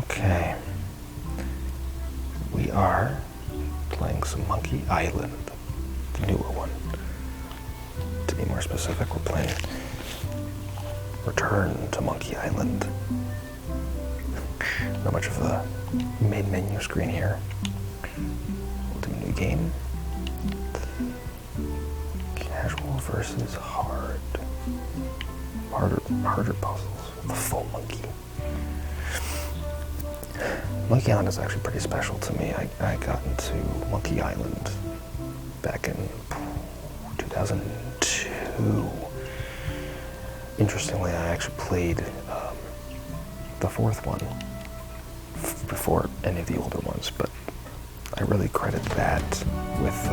Okay. We are playing some Monkey Island, the newer one. To be more specific, we're playing Return to Monkey Island. Not much of a main menu screen here. We'll do a new game. Casual versus hard. Harder puzzles. The full monkey. Monkey Island is actually pretty special to me. I got into Monkey Island back in 2002. Interestingly, I actually played the fourth one before any of the older ones, but I really credit that with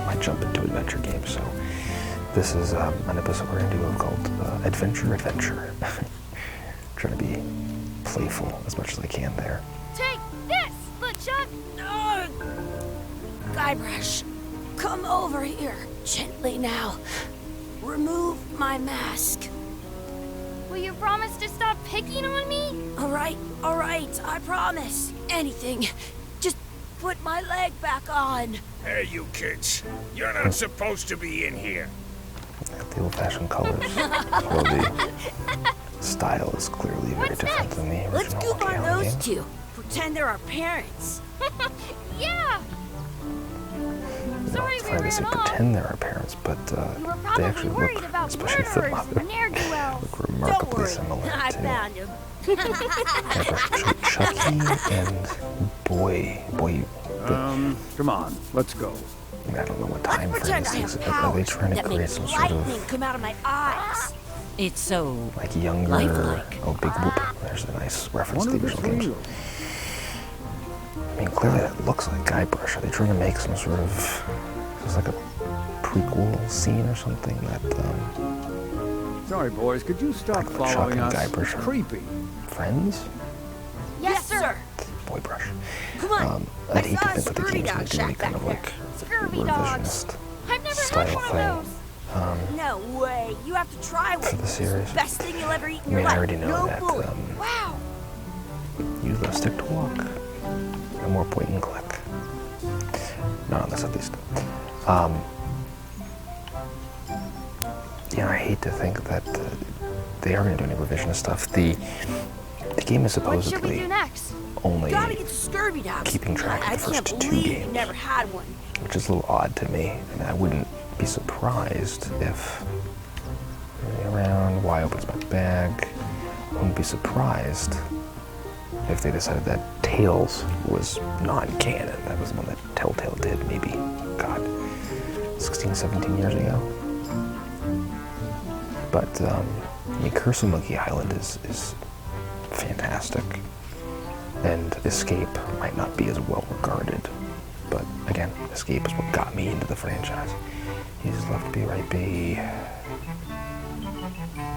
my jump into adventure games. So this is an episode we're going to do called Adventure. Trying to be playful as much as I can there. Take this, Woodchuck! Guybrush, come over here. Gently now. Remove my mask. Will you promise to stop picking on me? All right, I promise. Anything. Just put my leg back on. Hey, you kids. You're not supposed to be in here. The old-fashioned colors. Well, the style is clearly very different than the original. Let's goop Monkey on Island those games. two. Pretend they're our parents. Yeah! Sorry It's we funny they say ran off. pretend they're our parents, but You were they probably actually worried look, about especially the murderers mother, and ne'er-do-wells. look Don't remarkably worry, similar I to found him. Chucky and Boy. Come on, let's go. I don't know what time frame Pretend this I is. have Are they powers trying to that create make some sort lightning of come out of my eyes. It's so like younger? lifelike. Oh, Big Whoop. There's a nice reference to Wonder the if it's original games. real. I mean, clearly that looks like Guybrush. Are they trying to make some sort of... Is this like a prequel scene or something that, Sorry, boys, could you stop like Chuck following and us? Guybrush It's are creepy. friends? Yes, sir! Boy Brush. Come on. I'd hate to I saw a think that the scurvy game's dog gonna do any shack kind back of like Scurvy dogs. revisionist I've never had style one of thing those. No way. You have to try for one. the series. Best thing you'll ever eat I in your mean, I life. already know no that bullet. Wow! use the stick to walk. No more point and click. Not on this, at least. Yeah, I hate to think that they are going to do any revisionist stuff. The game is What should we supposedly do next? only, Gotta get the scurvy dogs. keeping track of I the can't first two believe you games. never had one. which is a little odd to me. I mean, I wouldn't be surprised if around Y opens my bag. I wouldn't be surprised if they decided that Tails was non-canon. That was the one that Telltale did maybe, God, 16, 17 years ago. But I mean, Curse of Monkey Island is fantastic, and Escape might not be as well regarded, but again, Escape is what got me into the franchise. He's left B, right B.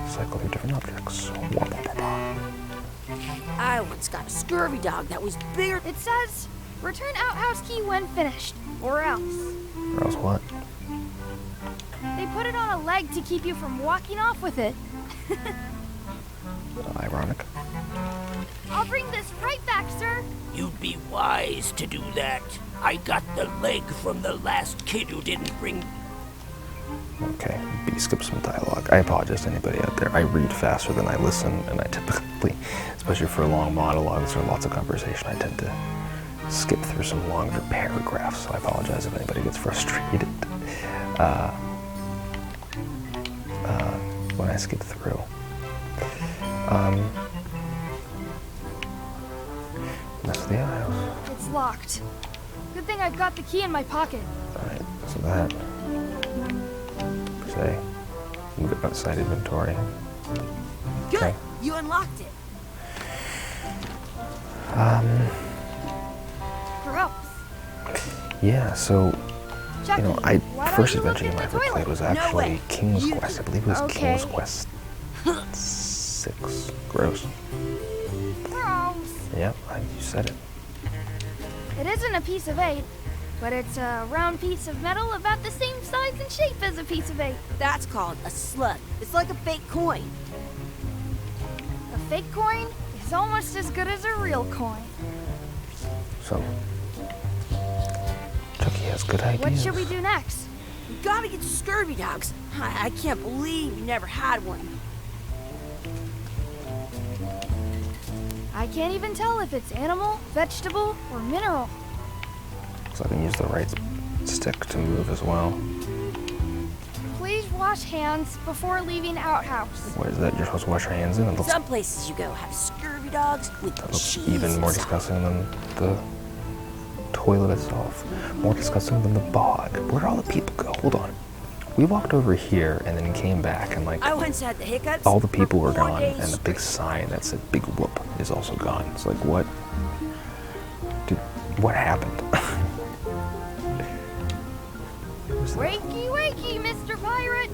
Cycle through different objects. Wah, wah, wah, wah. I once got a scurvy dog that was bigger. It says, return outhouse key when finished, or else. Or else what? They put it on a leg to keep you from walking off with it. Ironic. I'll bring this right back, sir. You'd be wise to do that. I got the leg from the last kid who didn't bring... Okay, B skips some dialogue. I apologize to anybody out there. I read faster than I listen, and I typically, especially for long monologues or lots of conversation, I tend to skip through some longer paragraphs. So I apologize if anybody gets frustrated when I skip through. That's the house. It's locked. Good thing I've got the key in my pocket. Alright, so that. Per se. Move it outside inventory. Good. Okay. You unlocked it. Gross. Yeah, so, Chucky, you know, why don't first you look adventure in game I the ever toilet? played was No actually way. King's You- Quest. I believe it was Okay. King's Quest 6. Gross. Gross. Yep, you said it. It isn't a piece of 8, but it's a round piece of metal about the same size and shape as a piece of 8. That's called a slug. It's like a fake coin. A fake coin is is almost as good as a real coin. So, Chucky has good ideas. What should we do next? We gotta get to scurvy dogs. I can't believe you never had one. I can't even tell if it's animal, vegetable, or mineral. So I can use the right stick to move as well. Please wash hands before leaving outhouse. What is that? You're supposed to wash your hands in? It looks, Some places you go have scurvy dogs with that looks cheese even more inside. disgusting than the toilet itself. More disgusting than the bog. Where'd all the people go? Hold on. We walked over here and then came back and like I once had the hiccups. all the people for were 4 gone days and the big straight. sign that said Big Whoop is also gone. It's like what? Dude, what happened? Who's that? Wakey, wakey, Mr. Pirate.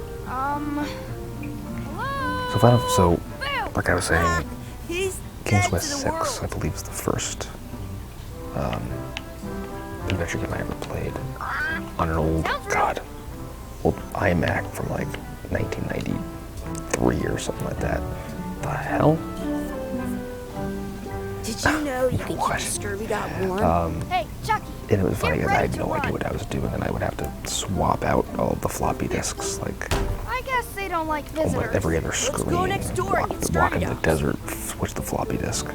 Hello? So Boo! like I was saying, He's King's dead Quest to the 6, I world. believe, is the first adventure game I ever played on an old, old iMac from like 1993 or something like that. The hell? Did you know you can keep What? a scurvy dog warm? Hey, Chucky. And it was funny Get because I ready had to no idea run. what I was doing, and I would have to swap out all the floppy disks, like I guess they don't like almost visitors. every other screen. go next door and get walk scurvy into the dogs. desert, switch the floppy disk.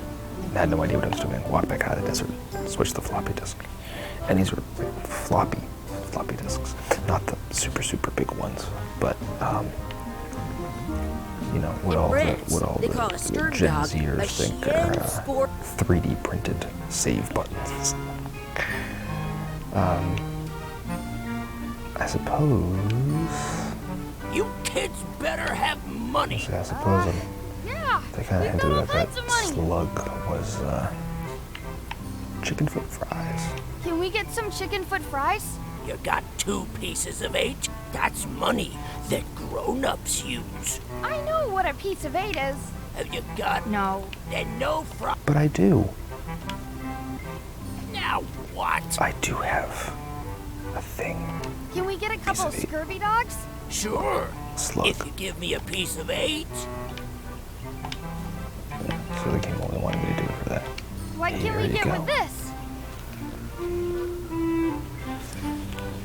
I had no idea what I was doing. Walk back out of the desert, switch the floppy disk. And these were like, floppy disks, not the super big ones, but you know what In all France, what all they call a the scurvy Gen dog Zers a think Chien are sport. 3D printed save buttons. I suppose. You kids better have money. I suppose Yeah, they kind of we've hinted got all that that kinds of money. slug was chicken foot fries. Can we get some chicken foot fries? You got 2 pieces of 8? That's money that grown-ups use. I know what a piece of 8 is. Have you got No. then no fry? But I do. Now what? I do have a thing. Can we get a couple of of 8. scurvy dogs? Sure. Slug. If you give me a piece of 8. So the game only wanted me to do it for that. What can Here we you get go. with this?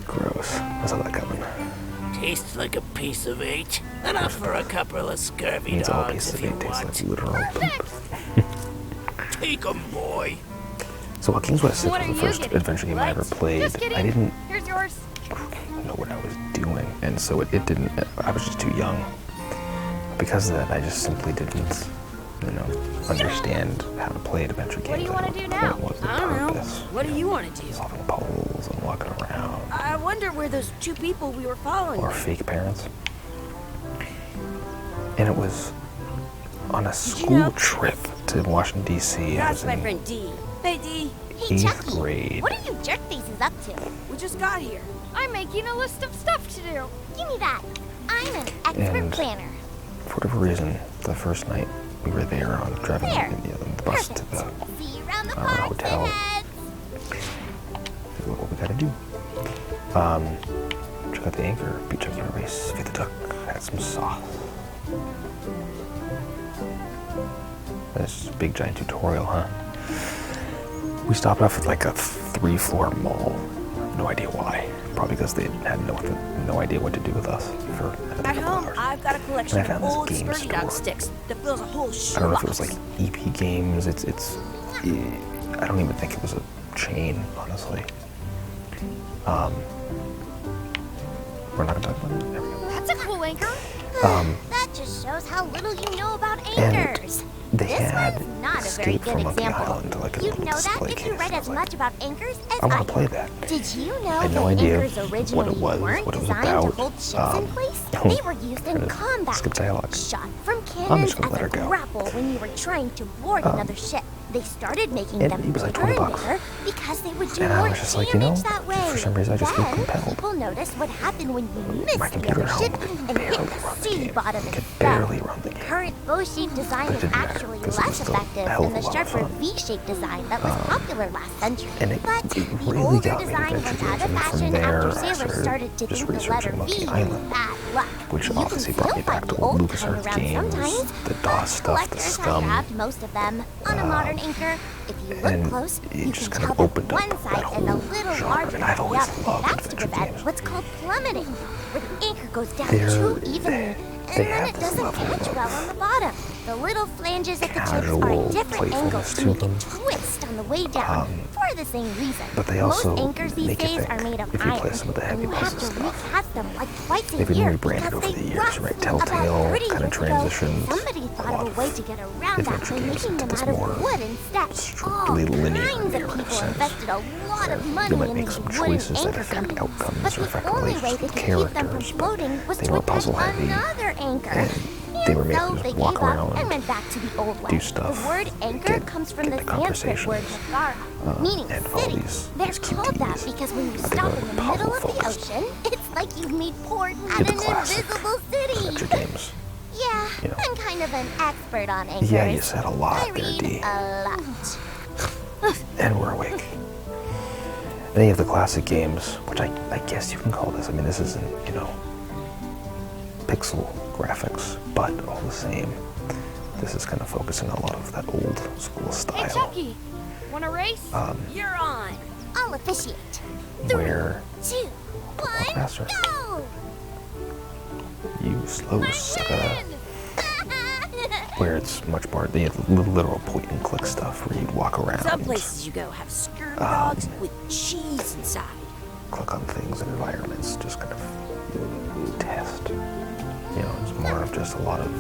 Gross. I saw that coming. Tastes like a piece of 8. Enough for a couple of scurvy Means all dogs pieces if of you meat taste want. like literal poop. Take 'em, boy. So while King's Quest 6 What was are the you first getting? adventure game I ever Lights? played, Just kidding. I didn't Here's yours. know what I was doing, and so it didn't. I was just too young. Because of that, I just simply didn't, understand how to play an adventure game. What do you wanna do now? What was the I don't know. purpose? What do you want to do? Solving puzzles and walking around, I wonder where those 2 people we were following or went. fake parents. And it was on a you school know- trip to Washington D.C. I That's was my in friend D. Hey D, Hey, 8th Chucky, grade. what are you jerk faces up to? we just got here. I'm making a list of stuff to do. Give me that. I'm an expert And- planner. For whatever reason, the first night we were there on driving There. the bus to Perfect. the See you around the our park, hotel. pinheads. what we gotta do. Check out the anchor, beat Chucky in a race, feed the duck, add some sauce. This big giant tutorial, huh? We stopped off at like a 3-floor mall. No idea why. Probably because they had no idea what to do with us for a At couple home, hours. I've got a collection And I of found this old game scurvy dog store. sticks that fills a whole I shoebox. don't know if it was like EP Games. I don't even think it was a chain, honestly. We're not gonna talk about it. There we go. That's a cool anchor. That just shows how little you know about anchors. They This had one's not a very Escape good from Monkey example. Island, like a You'd little know that display if you case. read I as was like, much about anchors as I want do. to play that. Did you know had that no idea anchors what originally it was, weren't what it was designed about. to hold ships in place? They were used in Kinda combat. skip dialogue. Shot from I'm cannons just gonna as let a her go. grapple when you were trying to board another ship. They started making And them it was like bigger and $20. bigger because they would do And I more was just like, damage that way. for some reason I just feel Then compelled. people noticed what happened when you missed My the computer other at ship home could and hit barely the run the sea game. bottom Could and fell. barely run the The game. current bow-shaped design But it is didn't matter, actually 'cause it was less still a effective hell of than a the lot of sharper fun. V-shaped design that was popular last century. And it But the really older got me design into went adventure out of games, and fashion from there after I sailors started to just think the letter researching Monkey V Island. was bad. luck. which You can obviously brought still me back find to the old old kind LucasArts around games, sometimes. the DOS stuff, the Collectors Scum, have most of them. On a modern anchor, if you look and close, it you just can kind of tell opened that up one that side is a whole little genre, larger and I've than the always other. loved That's to adventure prevent games. what's called plummeting, where the anchor goes down They're- too evenly, they and then have it this doesn't level catch of well on the bottom. The little flanges at the tips are casual at different playfulness angles to to make them. it twist on the way down, for the same reason. But they also Most anchors these make you days think are made of if you iron, play some of the and heavy you have puzzle to stuff. recast them like twice a They've been year rebranded because over they the years, rust. right? About Telltale 30 kind of years ago, transitioned somebody a thought lot of a way of to get around that adventure by games making into them this out of more wood instead. strictly linear Kinds of narrative people sense. invested a lot of money They might in make these some wooden choices that anchor affect companies, outcomes but or the affect only way they relationships could with keep them from characters, but floating was they to were attach puzzle heavy, another anchor. and they were made So to they just walk gave up around, and went back to the old way. do stuff, The word anchor get- comes from get the the Sanskrit word conversations, nagara, meaning and follow city. these They're cute called that TVs, because when you but they stop were in the middle of the puzzle-focused. ocean, it's like you've made port Get at the an classic invisible city. adventure games. Yeah, You know. I'm kind of an expert on anchors. Yeah, you said a lot I there, read D. a lot. And we're awake. Any of the classic games, which I guess you can call this, I mean, this isn't, pixel graphics, but all the same, this is kind of focusing on a lot of that old school Hey, style. Chucky, wanna race? You're on. I'll officiate. Where 2, 1, Master. go! you slow I sucker, win! where it's much more the literal point and click stuff where you walk around, Some places you go have scurvy dogs with cheese inside. click on things and environments, just kind of test. It's more of just a lot of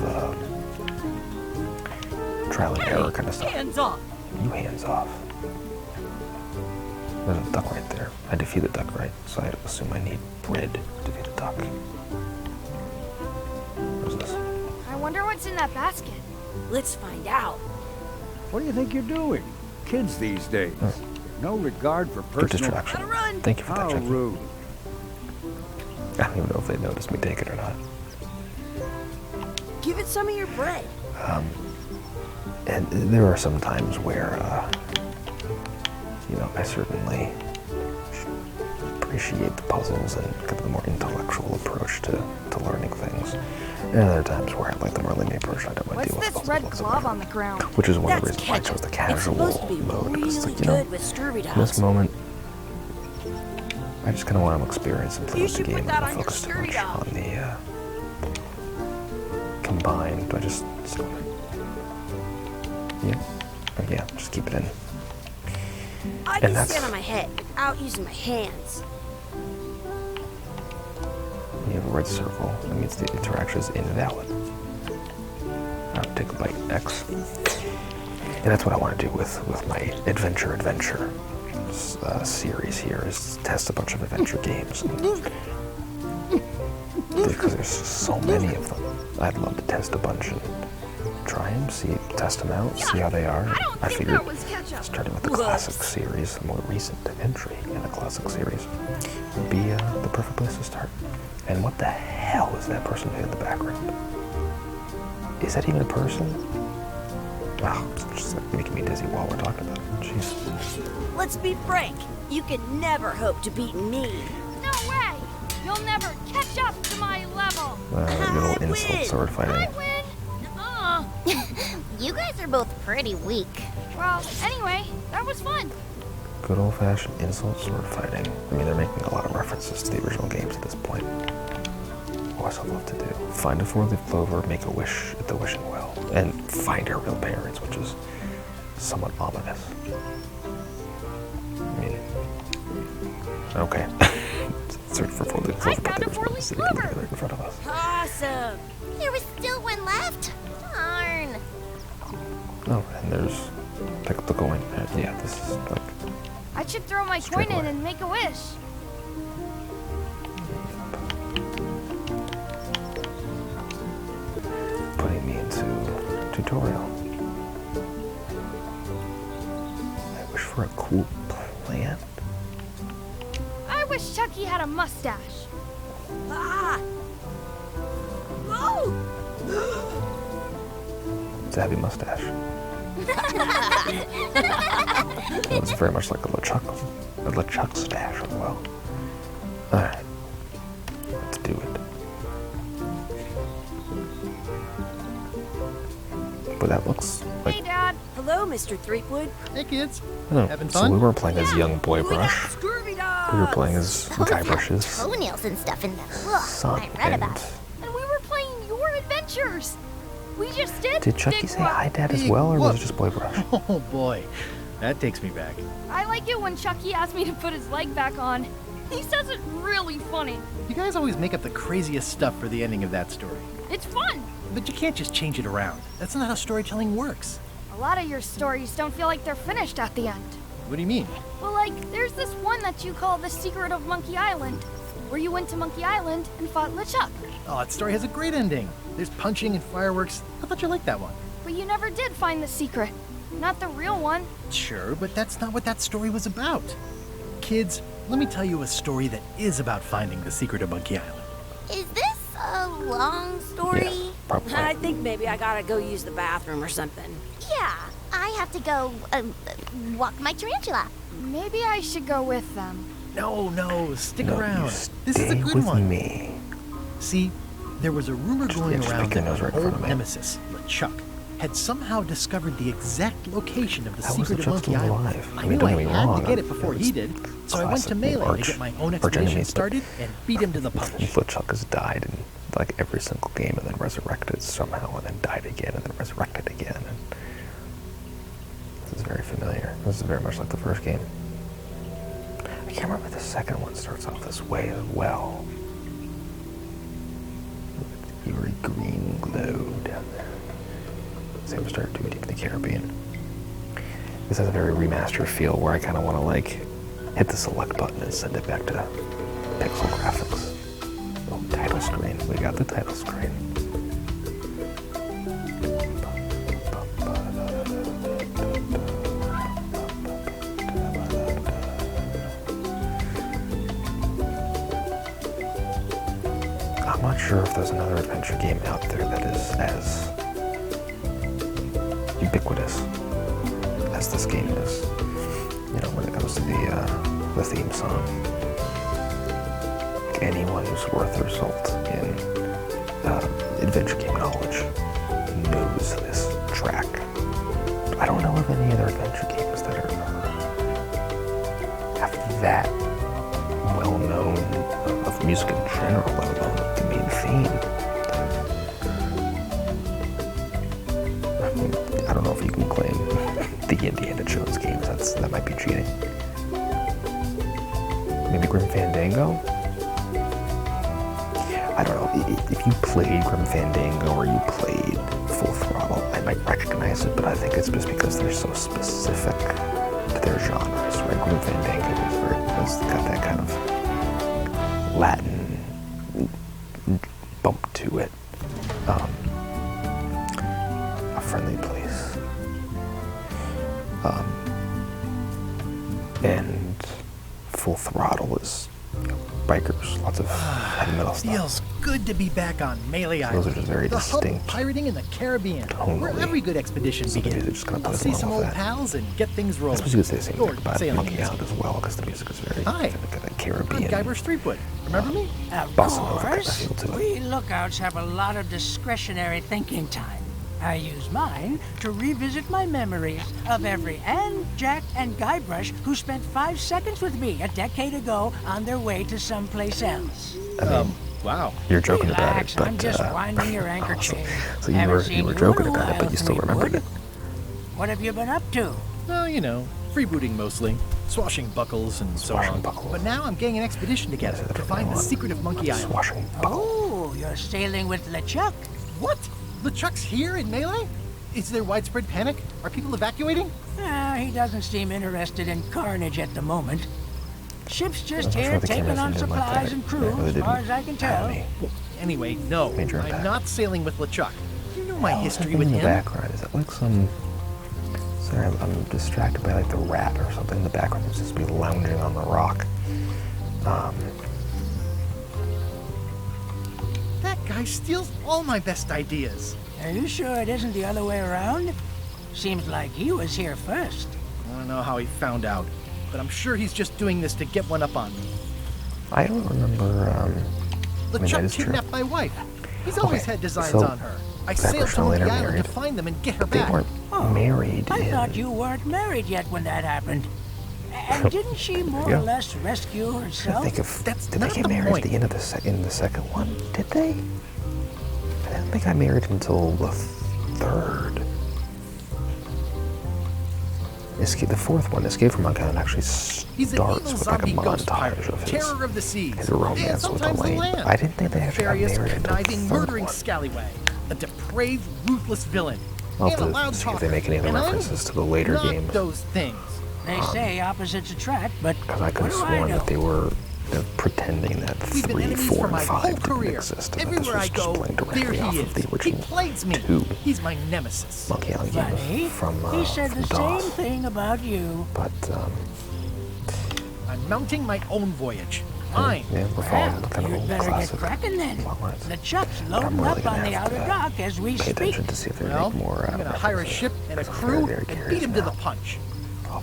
trial and error kind of stuff. Hands off. You hands off. There's a duck right there. I defeated the duck, right? So I assume I need bread to defeat a duck. What's this? I wonder what's in that basket. Let's find out. What do you think you're doing? Kids these days. No regard for Good personal... distraction. Gotta run. Thank you for that, How Jackie. rude. I don't even know if they noticed me take it or not. Give it some of your bread. And there are some times where, I certainly appreciate the puzzles and kind of the more intellectual approach to learning things. And other times where I like the more linear approach. I don't want to What's deal with this red puzzles glove on the ground? which is one of the That's reasons why I chose ketchup. the casual It's supposed to be mode. Because it's really like, good with scurvy in this dogs. moment, I just kind of want to experience and play You with the should put game that and on your focus too scurvy much dog. on the combined. Do I just still? Yeah. Oh, yeah. Just keep it in. I And can that's- stand on my head without using my hands. You have a red circle. That means the interaction is invalid. I'll take a bite. X. And that's what I want to do with my adventure series here, is test a bunch of adventure games. Because there's so many of them. I'd love to test a bunch and try them, test them out, see how they are. I don't think figured that was ketchup. starting with the classic series, the more recent entry in the classic series, would be the perfect place to start. And what the hell is that person in the background? Is that even a person? Wow, it's just like making me dizzy while we're talking about it. Jeez. Let's be frank. You can never hope to beat me. No way! You'll never catch up to my level! Little I insult win. sword I fighting. win! You guys are both pretty weak. Well, anyway, that was fun. Good old-fashioned insult sword fighting. I mean, they're making a lot of references to the original games at this point. What I'd love to do. Find a four-leaf clover, make a wish at the wishing well, and find her real parents, which is somewhat ominous. I mean, okay. Search for four-leaf clover, but found a there was one four-leaf sitting clover. right in front of us. Awesome. There was still one left. Darn. Oh, and there's pick up the coin. Yeah, this is like I should throw my Straight coin in away. and make a wish. putting me into tutorial. I wish for a cool plant. I wish Chucky had a mustache. Ah. Oh. It's a heavy mustache. It's very much like a LeChuck stash as well. Alright. Let's do it. but that looks like... Hey, Dad. Hello, Mr. Threepwood. Hey, kids. Oh, Having so fun? we weren't playing as young Boy We got Brush. scurvy We were dogs. playing as Those have Guybrush's toenails and stuff in them. Ugh, son. I read about And it. And we were playing your adventures. We just did. did Chucky Big say Whoop. hi, Dad, as Big well, or was whoop. it just Boy Brush? Oh boy, that takes me back. I like it when Chucky asked me to put his leg back on. He says it really funny. You guys always make up the craziest stuff for the ending of that story. It's fun. But you can't just change it around. That's not how storytelling works. A lot of your stories don't feel like they're finished at the end. What do you mean? Well, like, there's this one that you call The Secret of Monkey Island, where you went to Monkey Island and fought LeChuck. Oh, that story has a great ending. There's punching and fireworks. I thought you liked that one. But you never did find the secret. Not the real one. Sure, but that's not what that story was about. Kids, let me tell you a story that is about finding the secret of Monkey Island. Is this a long story? Yeah, probably. I think maybe I gotta go use the bathroom or something. Yeah, I have to go walk my tarantula. Maybe I should go with them. No, stick No, around. you This is a stay good with one. me. See, there was a rumor going just around stick your that nose right our in front old of me. nemesis, LeChuck, had somehow discovered the exact location of the How was secret of LeChuck Monkey still Island. alive? I I mean, knew don't I get me had wrong, to get it it before was he did, so I went to classic Melee to arch get my own expedition enemy, but started and beat him to the punch. LeChuck has died in like every single game and then resurrected somehow and then died again and then resurrected again. And this is very familiar. This is very much like the first game. I can't remember if the second one starts off this way as well. Eerie green glow down there. Say we started too deep in the Caribbean. This has a very remastered feel where I kind of want to like hit the select button and send it back to pixel graphics. Oh, title screen. We got the title screen. I'm not sure if there's another adventure game out there that is as ubiquitous as this game is. You know, when it comes to the theme song. Anyone who's worth their salt in adventure game knowledge knows this track. I don't know of any other adventure games that have that well known of music in general, let alone the main theme. I mean, I don't know if you can claim the Indiana Jones games. That might be cheating. Maybe Grim Fandango? I don't know. If you played Grim Fandango or you played Full Throttle, I might recognize it, but I think it's just because they're so specific to their genres, right? Grim Fandango has got that kind of Latin bump to it. A friendly place. And Full Throttle is bikers, lots of heavy metal stuff. Feels good to be back on Melee Island. Those are just very the hub of distinct pirating in the Caribbean, where tonally. every good expedition So the begins. music's gonna put I'll us see along some with old that. pals and get things I rolling. suppose you could say the same Or thing about say Monkey uneasy. Island as well, because the music is very Hi. kind of I'm Caribbean. Guybrush Threepwood. Remember me? Of Bossa Nova kind of course. feel to it. We lookouts have a lot of discretionary thinking time. I use mine to revisit my memories of every Ann, Jack, and Guybrush who spent 5 seconds with me a decade ago on their way to someplace else. Wow. You're joking Relax, about it, I'm but just winding your anchor chain. so you Haven't were seen in joking a about it, while, but you still remembered Threepwood. it. What have you been up to? Well, you know, freebooting mostly. Swashing buckles and so on. Swashbuckles. But now I'm getting an expedition together Yes, to that's find what I the want. secret of Monkey Island. Swashing buckle. Oh, you're sailing with LeChuck. What? LeChuck's here in Melee? Is there widespread panic? Are people evacuating? He doesn't seem interested in carnage at the moment. Ship's just I'm sure here the taking cameras on didn't like supplies that. and They crew, really as far didn't as I can have tell. any Anyway, no. major I'm impact. not sailing with LeChuck. You know my history Something with in the him. background. Is it like some... Sorry, I'm distracted by like the rat or something in the background. It's just me lounging on the rock. That guy steals all my best ideas. Are you sure it isn't the other way around? Seems like he was here first. I don't know how he found out, but I'm sure he's just doing this to get one up on me. I don't remember, I mean, that LeChuck is true. kidnapped my wife. He's always Okay, had designs so on her. I Guybrush sailed to and Elaine the are island to married. find them and get her They back. weren't married I in... thought you weren't married yet when that happened. And didn't she more Yeah. or less rescue I herself? think if That's did they not get the married point. at the end of in the second one? Did they? I don't think I married until the third. The fourth one, Escape from Monkey Island, actually He's an starts evil with like a zombie ghost montage pirate, of terror of the seas, his and romance with sometimes the Elaine. land. But I didn't think they actually got Nefarious, married until the conniving, third murdering one. scallywag, a depraved, ruthless villain, I'll and a have loud to see if talker. they make any other And I'm references to the later not games. those things. They say opposites attract, but Because I could what have do I sworn know? that they were pretending that We've been 3, enemies 4, for and my 5 whole didn't career. exist, and that this Everywhere I was just go, playing there directly he off is. of the He original plagues me. 2 He's my nemesis. Monkey Island Funny, games from he said from the DOS. same thing about you. But I'm mounting my own voyage. Mine. yeah, we're following the kind of You'd old better get classic cracking then. plot lines. The Chuck's But I'm loading really up gonna on the have outer to dock as we pay speak. attention to see if they Well, make more. I'm gonna hire a ship and a I'm crew very and curious beat him to now. the punch.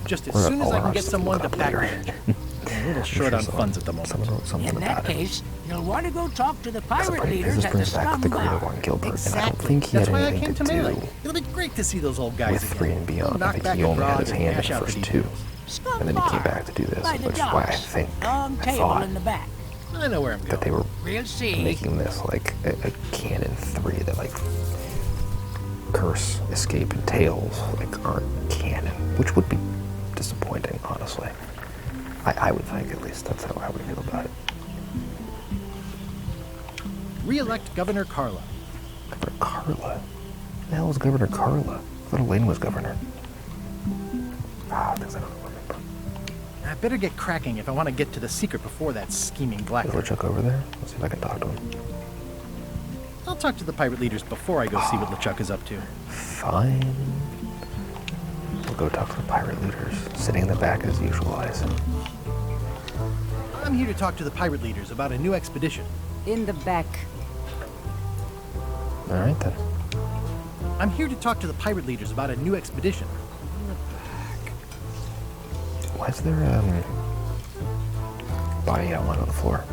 Just as We're soon as all I can ours get to someone look to up back later. me. I'm a little short on funds at the moment. Someone wrote something In that about it. case, you'll want to go talk to the Because pirate this leaders at the brings back scum the Greater bar. One Gilbert, and I don't Exactly. think he That's had why I anything came to to Melee. do It'll be great to see those old guys with again. 3 and Beyond. I Knock think back he a only had grog his and hand in hash the out the first 2. details. Scum And then he came bar. back to do this, By the which is why I docks. think Long I table thought in the back. I know where I'm that they going. were We'll see. making this like a canon 3 that like Curse, Escape, and Tales like aren't canon, which would be disappointing, honestly. I would think, at least that's how I would feel about it. Re-elect Governor Carla. Governor Carla? Who the hell was Governor Carla? I thought Elaine was governor. Things I don't remember. I better get cracking if I want to get to the secret before that scheming Is blackguard. LeChuck over there? Let's see if I can talk to him. I'll talk to the pirate leaders before I go see what LeChuck is up to. Fine. We'll go talk to the pirate leaders, sitting in the back as usual, I assume. I'm here to talk to the pirate leaders about a new expedition. In the back. All right then. I'm here to talk to the pirate leaders about a new expedition. Why is there body outline on the floor?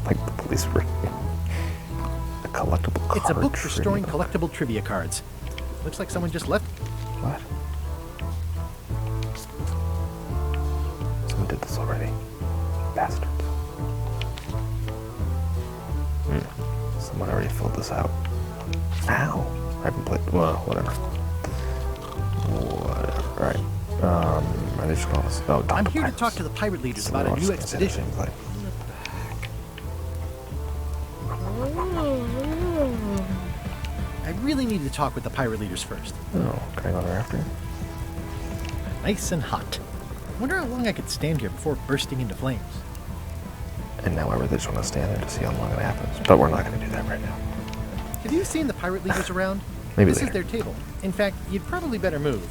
Like the police were. A collectible card. It's a book for storing trivia book. collectible trivia cards. Looks like someone just left. What? Someone did this already. Bastards. Someone already filled this out. Ow! I haven't played. Well, whatever. Whatever. Alright. Are they just calling us? Oh, I'm here to talk to the pirate leaders about a new expedition. I really need to talk with the pirate leaders first. Oh, can I go there after? Nice and hot. Wonder how long I could stand here before bursting into flames. And now I really just want to stand there to see how long it happens. But we're not going to do that right now. Have you seen the pirate leaders around? Maybe This later. is their table. In fact, you'd probably better move.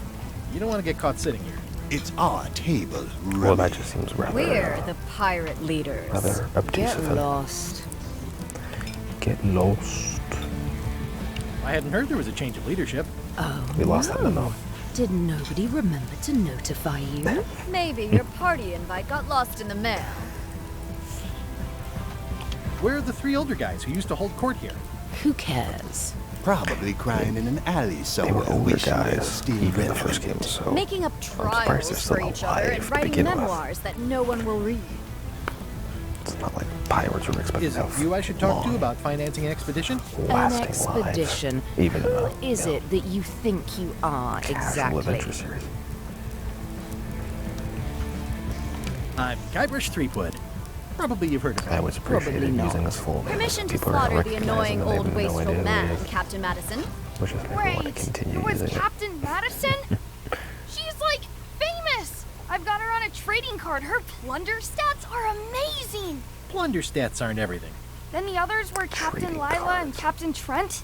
You don't want to get caught sitting here. It's our table, Well, that Rummy. just seems rather. We're the pirate leaders. Rather obtuse Get of him. lost. Get lost. I hadn't heard there was a change of leadership. Oh, We lost that memo. Did nobody remember to notify you? Maybe your party invite got lost in the mail. Where are the 3 older guys who used to hold court here? Who cares? Probably crying in an alley They somewhere. were older wishing they were guys, still even in the relevant. first game, so Making up surprised trials they're for still each other alive and to writing begin with. memoirs that no one will read. it's not like pirates are expected Is to it have you I should talk to long, about financing an expedition? lasting An expedition. lives, even in Who a, is you know, it that you think you are casual adventure exactly? series. I'm Guybrush Threepwood. Probably you've heard of I him. would appreciate Probably it not. using his full name. Permission to People are slaughter the recognizing annoying that they old have no idea wasteful who he man, is, Captain Madison. which is why I want to Wait, continue there was using it. Captain Madison? She's like famous. I've got her on a trading card. Her plunder stats are amazing. Plunder stats aren't everything. Then the others were Captain Trading Lila and cards. Captain Trent.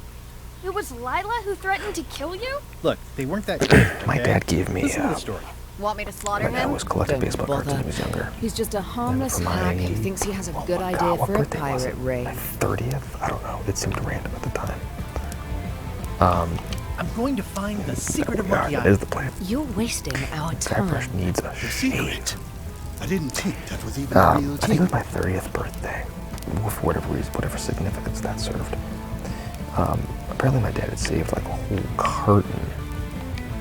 It was Lila who threatened to kill you? Look, they weren't that great. My okay? dad gave me Listen to the story. Want me to slaughter my dad him? was collecting Don't baseball cards when he bother. was younger. He's just a harmless for my- hack who thinks he has a Oh good my idea God, what for a birthday was pirate it? raid. My 30th? I don't know. It seemed random at the time. I'm going to find the secret of Yeah, Monkey that is Island. the plan. You're wasting our Guybrush time. needs a The shave. secret. I didn't think that was even a real I think it thing. was my 30th birthday. For whatever reason, whatever significance that served. apparently my dad had saved like a whole carton.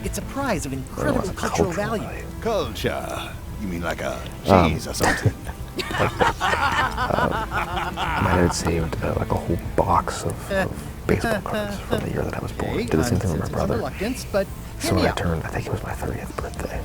It's a prize of Or it incredible was a cultural cultural value. Culture. You mean like a cheese or something? My dad had saved like a whole box of baseball cards from the year that I was born. Okay, Did the same thing with my I'm brother. reluctant, but So hear when me I out. turned, I think it was my 30th birthday.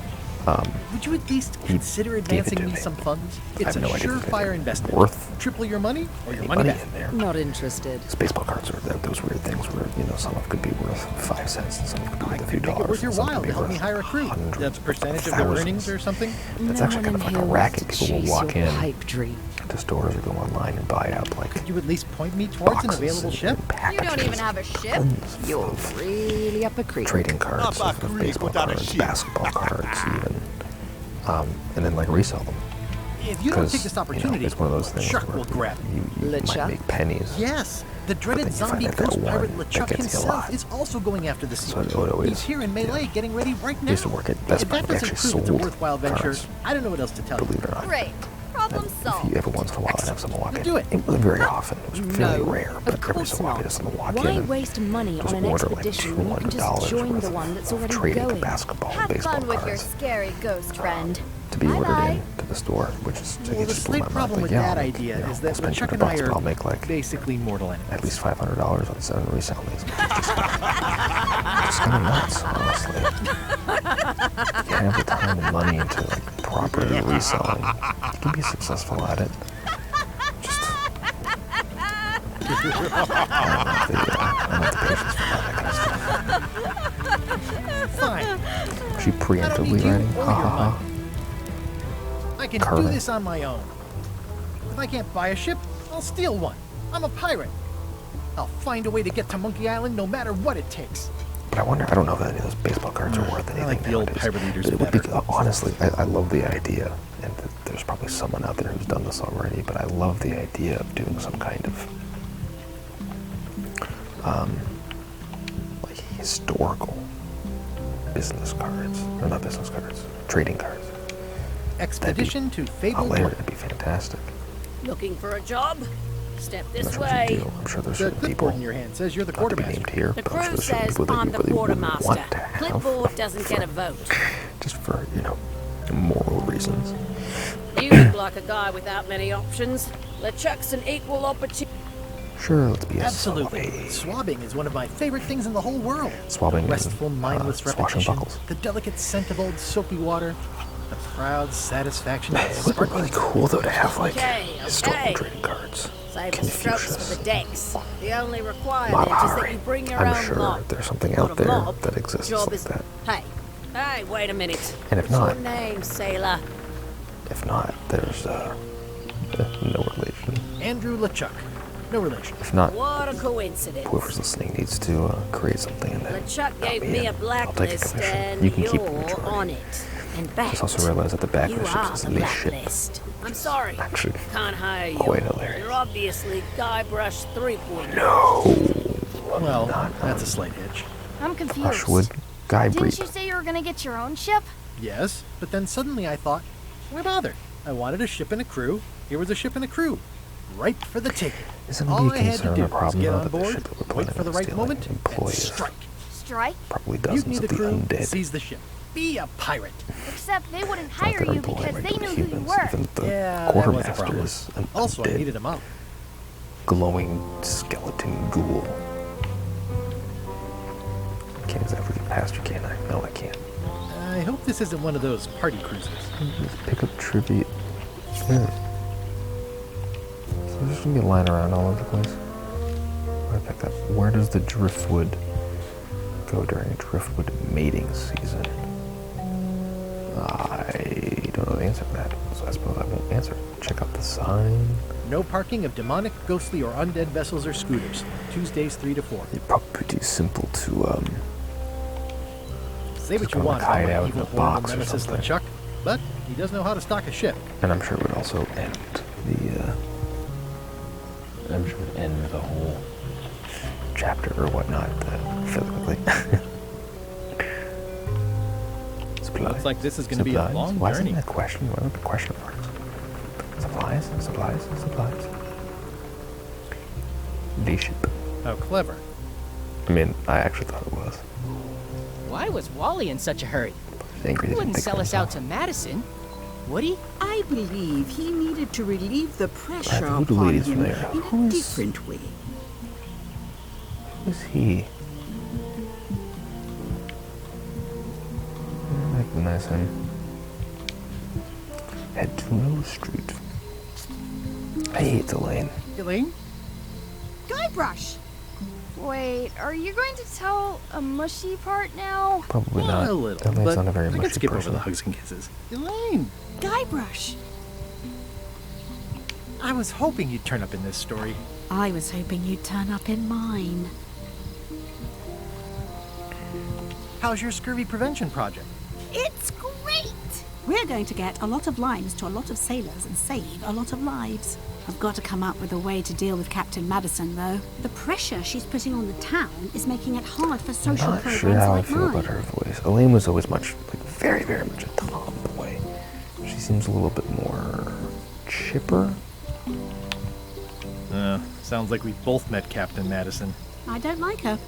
Would you at least consider gave it advancing to me me. some funds? I It's have a no idea if it's surefire investment. worth Triple your money or your any money money back. in there. Not interested. These baseball cards are those weird things where, you know, some of them could be worth 5 cents and some of them could be worth a few Make it dollars. worth your and some while could to be help me worth hire a crew. hundreds That's a of percentage of their thousands. earnings or something. It's No actually one kind of in like a here racket. wants to People will chase walk your in pipe dream. to stores or go online and buy out like Could you at least point me towards an boxes available and ship? You packages don't even have a of ship? tons You're of really up a creek. trading cards, Up a of creek baseball without a cards, ship. basketball cards, even, and then like resell them. If you don't take Because, this you know, opportunity, it's one of those things Chuck where will grab it. you might LeChuck? make pennies. Yes, the dreaded then you find zombie that that ghost pirate one that LeChuck gets you a himself lot. is also going after the So sea. it always- He's here in Melee yeah. getting ready right now. I used to work at Best If Buy. that They doesn't actually prove it's a sold worthwhile venture, cards, I don't know what else to tell you. believe it or not. Great. Problem If solved. you every once in a while I'd have someone walk in. Do it. It wasn't very often. It was fairly No, rare, of but every course so often not. I'd have someone walk Why in and waste money just on an order like expedition when you can just $200 join worth the one that's of already trading going? basketball and Have baseball fun with your cards scary ghost friend. to be ordered Bye-bye. in to the store, which is Well, the just blew my slight mind. problem Like, with yeah, that I'll make, idea you know, is that I'll spend LeChuck and $200, I but are I'll make like basically mortal at enemies. least $500 on selling and reselling these. Just kind of nuts, honestly. You have the time and money to like properly resell them. You can be successful at it. Just I don't have the patience for that kind of stuff. Fine, Was she I don't need preemptively you writing? or Ha your ha ha. I can do Carving. this on my own. If I can't buy a ship, I'll steal one. I'm a pirate. I'll find a way to get to Monkey Island no matter what it takes. But I wonder, I don't know if any of those baseball cards are worth anything. I like the old nowadays. pirate leaders But it would be, better. honestly, I love the idea, and there's probably someone out there who's done this already, but I love the idea of doing some kind of like historical business cards, or not business cards, trading cards. Expedition to Fabled Hilarious, World. it'd be fantastic. Looking for a job? Step I'm this not sure what you way. do. I'm sure there's The certain people, clipboard in your hand says you're the not to be named quartermaster. here, The but I'm sure crew there's certain says people that I'm you the really wouldn't quartermaster. want to have. Clipboard doesn't get a vote. Just for, you know, moral reasons. You look like a guy without many options. LeChuck's an equal opportunity. Sure, let's be a Absolutely. zombie. Swabbing is one of my favorite things in the whole world. Swabbing The is, restful, mindless swashing repetition. buckles. The delicate scent of old soapy water. The proud satisfaction of It would be sparkling. really cool though to have like Okay, historical okay. trading cards. Save the strokes for Confucius. the decks. The only requirement Mob is that Harry. you bring your I'm own sure mob. there's something Not out a there mob. that exists Job like is... that. Hey, wait a minute. And if What's not- your name, sailor? If not, there's no relation. Andrew LeChuck. No relation. If not, What a coincidence. whoever's listening needs to create something in there. LeChuck gave me a I'll take a blacklist commission. and You can keep the you're majority. on it. In fact, Just also realize that the back you of the ship are is the in this ship. blacklist. I'm sorry. Actually, Can't hire you. quite hilarious. You're obviously Guybrush 3.0. No. Well, not that's a slight hitch. I'm confused. Brushwood Guy Didn't Breed. you say you were gonna get your own ship? Yes, but then suddenly I thought, why bother? I wanted a ship and a crew. Here was a ship and a crew. Right for the taking. Isn't All it a I had to concern do or was problem get though on that the board, ship that we're wait planning for the on right stealing moment, and employs strike. Strike? probably Mutiny dozens the of the crew, undead? seize the ship. Be a pirate. Except they wouldn't Not hire that you employ because they regular knew who you humans. were. Even the Yeah, that was a quartermaster problem. is an Also, I undead, needed a mount. glowing skeleton ghoul. I can't exactly get past you, can I? No, I can't. I hope this isn't one of those party cruises. Pick up tribute. So there's just gonna be lying around all over the place. Where I picked up. Where does the driftwood go during driftwood mating season? I don't know the answer to that, so I suppose I won't answer. Check out the sign. No parking of demonic, ghostly, or undead vessels or scooters. Tuesdays 3 to 4. It's probably pretty simple to Say what Just you go want like hide about my out in evil a horrible box or nemesis something. LeChuck, but he does know how to stock a ship. and I'm sure it would also end the whole chapter or whatnot, physically. Supplies. Looks like this is gonna be a Supplies? long Why journey. isn't that question? Why are the question marks? Supplies, supplies, supplies. V ship. How clever. I mean, I actually thought it was. Why was Wally in such a hurry? He's angry He he didn't wouldn't think sell for us out himself. to Madison, would he? I believe he needed to relieve the pressure the voodoo upon lady's him familiar. in Who a is- different way. Who's he? I recognize him. Head to Rose Street. Hey, it's Elaine. Elaine? Guybrush! Wait, are you going to tell a mushy part now? Probably not. A little, Elaine's but not a very I mushy can skip person. over the hugs and kisses. Elaine! Guybrush! I was hoping you'd turn up in this story. I was hoping you'd turn up in mine. How's your scurvy prevention project? It's great! We're going to get a lot of limes to a lot of sailors and save a lot of lives. I've got to come up with a way to deal with Captain Madison, though. The pressure she's putting on the town is making it hard for I'm social not programs sure how I like feel mine. about her voice. Elaine was always very, very much a tomboy. She seems a little bit more chipper. Sounds like we both met Captain Madison. I don't like her.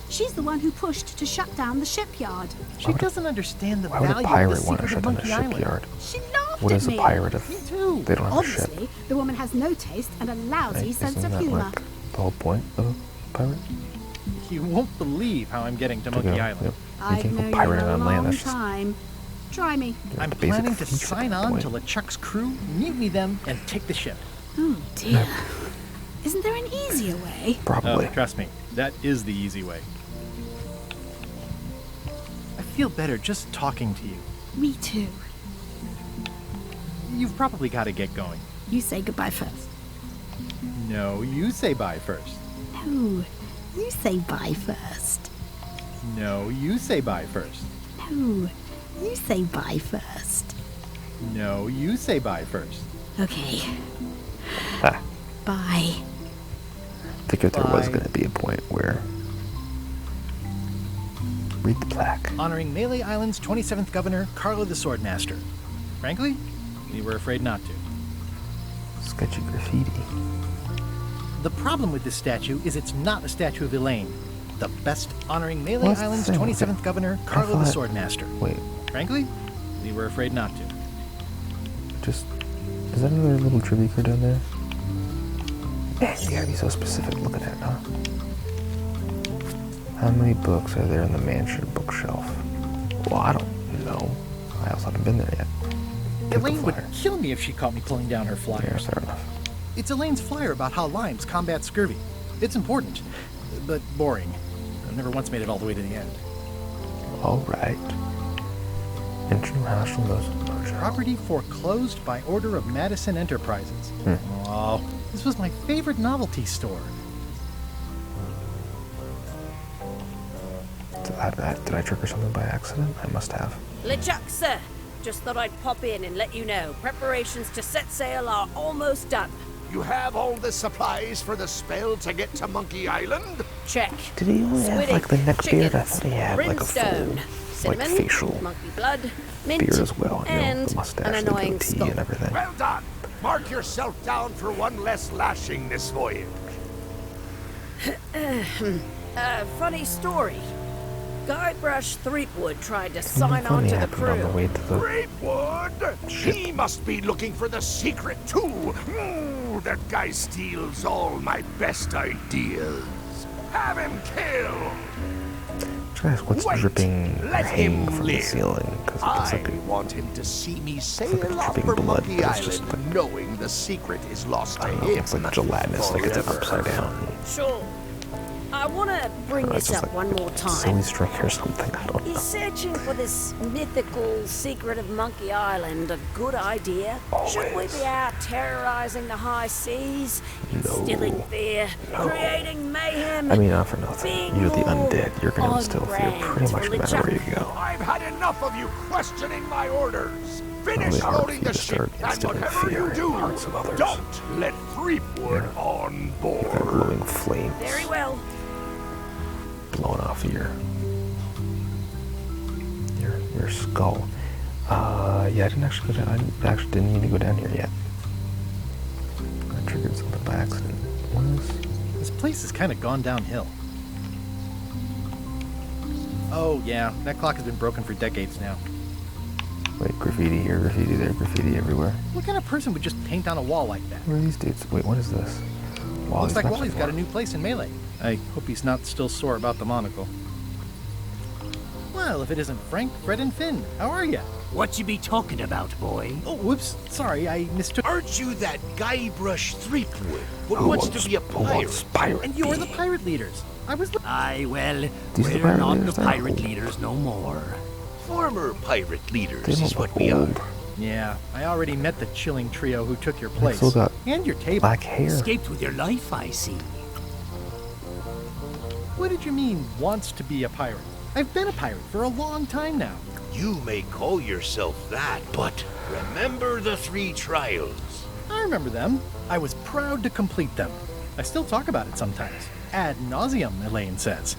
She's the one who pushed to shut down the shipyard. She doesn't understand the Why would a value of the pirate want to secret shut of down a Monkey Island. shipyard? She laughed What at is a me. pirate if Me too. they don't have a ship? Obviously, the woman has no taste and a lousy Right? sense Isn't of that humor. like the whole point of a pirate? You won't believe how I'm getting to To Monkey go, Island. yep. You I've can't known go you pirating a on land. long That's just time. Try me. I'm the basic planning to feats at sign that on point. to LeChuck's crew, mutiny them, and take the ship. Oh dear. Isn't there an easier way? Probably. Trust me, that is the easy way. I feel better just talking to you. Me too. You've probably got to get going. You say goodbye first. No, you say bye first. No, you say bye first. No, you say bye first. No, you say bye first. No, you say bye first. Okay. Ah, Bye. I figured there was Bye. going to be a point where. Read the plaque. Honoring Melee Island's 27th governor, Carlo the Swordmaster. Frankly, we were afraid not to. Sketchy graffiti. The problem with this statue is it's not a statue of Elaine, the best honoring Melee What's the Island's thing? 27th governor, Carlo the thought- Swordmaster. Wait, Frankly, we were afraid not to. just. Is that another little trivia card down there? Man, you gotta be so specific looking at it, huh? How many books are there in the mansion bookshelf? Well, I don't know. I also haven't been there yet. Take the Elaine would flyer. kill me if she caught me pulling down her Yeah, flyers. fair enough. It's Elaine's flyer about how limes combat scurvy. It's important, but boring. I've never once made it all the way to the end. Alright. International Motion. Property foreclosed by order of Madison Enterprises. Oh, this was my favorite novelty store. Did I trigger something by accident? I must have. LeChuck, sir. Just thought I'd pop in and let you know. Preparations to set sail are almost done. You have all the supplies for the spell to get to Monkey Island? Check. Did he only have Squiddy, like the neck beard? I chickens, thought he had like a full brimstone, cinnamon, facial monkey blood, mint, beard as well. You know, and the mustache, an the annoying goatee, skull. and everything. Well done. Mark yourself down for one less lashing this voyage. Funny story. Guybrush Threepwood tried to Something sign on funny to the happened on the crew. way to the Threepwood? He must be looking for the secret, too. That guy steals all my best ideas. Have him killed. Guys, what's Wait, dripping or let hanging him from the live. ceiling? Because it looks I like want him to see me sail like off dripping for blood, Monkey but it's just Island, like- knowing the secret is lost to I don't know, him. it's like gelatinous, like it's forever. upside down. Sure. I want to bring It's this just up like one more time. silly string or something. I don't know. Is searching for this mythical secret of Monkey Island a good idea? Should we be out terrorizing the high seas, instilling fear, creating mayhem? I mean, not for nothing. being You're the more undead. You're gonna on instill fear brand pretty much for no matter where you LeChuck. go. I've had enough of you questioning my orders. Finish Really hard for loading you the to ship, start and instilling whatever fear you in do, the hearts of others. don't let Threepwood on That board. glowing flames Very well. blowing off your skull. Yeah, I didn't actually go down. I actually didn't need to go down here yet. I triggered something by accident. What is? This place has kind of gone downhill. Oh, yeah. That clock has been broken for decades now. Wait, graffiti here, graffiti there, graffiti everywhere. What kind of person would just paint on a wall like that? Where are these dudes? Wait, what is this? Looks like Wally's got a new place in Melee. I hope he's not still sore about the monocle. Well, if it isn't Frank, Fred, and Finn, how are ya? What you be talking about, boy? Oh, whoops. Sorry, I mistook. Aren't you that Guybrush Threepwood who wants to be a pirate? And you're the pirate leaders. I was the... Aye, well, These are we're not leaders, the they're pirate old. leaders no more. Former pirate leaders They is look what like we are. old. Yeah, I already met the chilling trio who took your They place. still got And your table. black hair. Escaped with your life, I see. What did you mean, wants to be a pirate? I've been a pirate for a long time now. You may call yourself that, but remember the 3 trials. I remember them. I was proud to complete them. I still talk about it sometimes. Ad nauseum, Elaine says.